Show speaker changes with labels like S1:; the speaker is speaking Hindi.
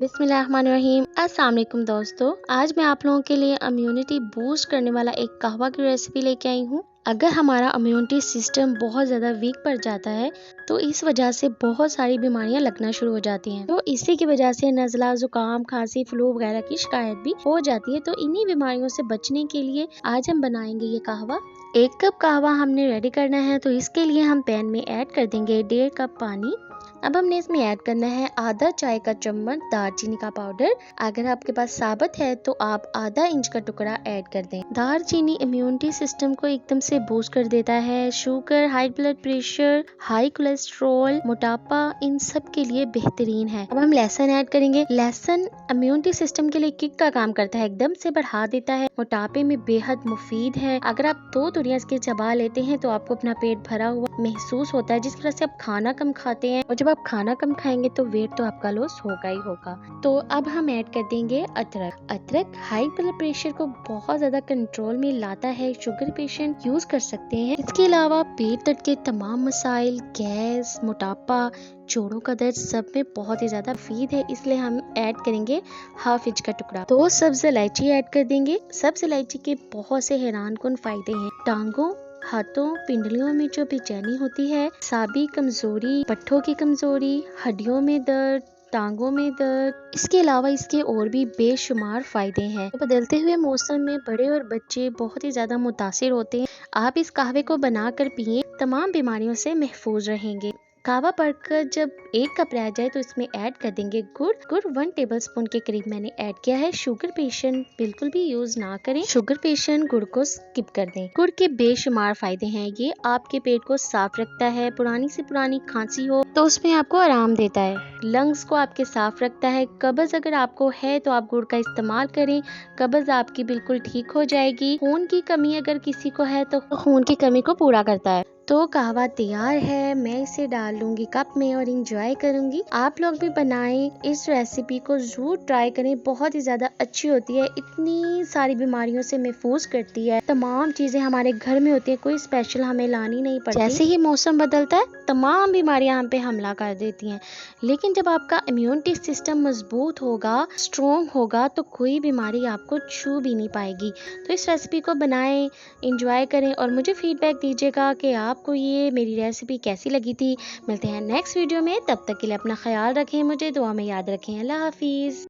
S1: बिस्मिल्लाहिर्रहमानिर्रहीम। अस्सलाम वालेकुम दोस्तों, आज मैं आप लोगों के लिए इम्यूनिटी बूस्ट करने वाला एक कहवा की रेसिपी लेके आई हूँ। अगर हमारा इम्यूनिटी सिस्टम बहुत ज़्यादा वीक पड़ जाता है तो इस वजह से बहुत सारी बीमारियां लगना शुरू हो जाती हैं। तो इसी की वजह से नज़ला, जुकाम, खांसी, फ्लू वगैरह की शिकायत भी हो जाती है। तो इन्हीं बीमारियों से बचने के लिए आज हम बनाएंगे ये कहवा। 1 कप कहवा हमने रेडी करना है। तो इसके लिए हम पैन में ऐड कर देंगे 1.5 कप पानी। अब हमने इसमें ऐड करना है आधा चाय का चम्मच दालचीनी का पाउडर। अगर आपके पास साबुत है तो आप आधा इंच का टुकड़ा ऐड कर दें। दालचीनी इम्यूनिटी सिस्टम को एकदम से बूस्ट कर देता है। Sugar, high blood pressure, high cholesterol, मोटापा, इन सब के लिए बेहतरीन है। अब हम लहसुन ऐड करेंगे। लहसुन इम्यूनिटी सिस्टम के लिए किक का काम करता है, एकदम से बढ़ा देता है, मोटापे में बेहद मुफीद है। अगर आप 2 तुरियां इसके चबा लेते हैं तो आपको अपना पेट भरा हुआ महसूस होता है, जिस तरह से आप खाना कम खाते हैं। और जब आप खाना कम खाएंगे तो वेट तो आपका लॉस होगा ही होगा। तो अब हम ऐड कर देंगे अदरक। अदरक हाई ब्लड प्रेशर को बहुत ज्यादा कंट्रोल में लाता है, शुगर पेशेंट यूज कर सकते हैं। इसके अलावा पेट दर्द के तमाम मसाइल, गैस, मोटापा, जोड़ों का दर्द, सब में बहुत ही ज्यादा मुफीद है। इसलिए हम ऐड करेंगे ½ इंच का टुकड़ा। 2 सब्ज इलायची ऐड कर देंगे। सब्ज इलायची के बहुत से हैरान कुन फायदे हैं। टांगों, हाथों, पिंडलियों में जो बेचैनी होती है, साबी कमजोरी, पट्ठों की कमजोरी, हड्डियों में दर्द, टांगों में दर्द, इसके अलावा इसके और भी बेशुमार फायदे हैं। तो बदलते हुए मौसम में बड़े और बच्चे बहुत ही ज्यादा मुतासिर होते हैं। आप इस कहवे को बनाकर पिए, तमाम बीमारियों से महफूज रहेंगे। कहवा पड़कर जब 1 कप रह जाए तो इसमें ऐड कर देंगे गुड़। गुड़ 1 टेबलस्पून के करीब मैंने ऐड किया है। शुगर पेशेंट बिल्कुल भी यूज ना करें, शुगर पेशेंट गुड़ को स्किप कर दें। गुड़ के बेशुमार फायदे हैं। ये आपके पेट को साफ रखता है। पुरानी से पुरानी खांसी हो तो उसमें आपको आराम देता है। लंग्स को आपके साफ रखता है। कब्ज अगर आपको है तो आप गुड़ का इस्तेमाल करें, कब्ज आपकी बिल्कुल ठीक हो जाएगी। खून की कमी अगर किसी को है तो खून की कमी को पूरा करता है। तो कहवा तैयार है। मैं इसे डाल लूंगी कप में और इंजॉय करूंगी। आप लोग भी बनाएं, इस रेसिपी को जरूर ट्राई करें। बहुत ही ज्यादा अच्छी होती है, इतनी सारी बीमारियों से महफूज करती है। तमाम चीजें हमारे घर में होती है, कोई स्पेशल हमें लानी नहीं पड़ती। जैसे ही मौसम बदलता है तमाम बीमारियां हम पे हमला कर देती हैं। लेकिन जब आपका इम्यूनिटी सिस्टम मजबूत होगा, स्ट्रॉन्ग होगा, तो कोई बीमारी आपको छू भी नहीं पाएगी। तो इस रेसिपी को बनाएं, इंजॉय करें और मुझे फीडबैक दीजिएगा कि आपको ये मेरी रेसिपी कैसी लगी थी। मिलते हैं नेक्स्ट वीडियो में, तब तक के लिए अपना ख्याल रखें, मुझे दुआ में याद रखें। अल्लाह हाफिज।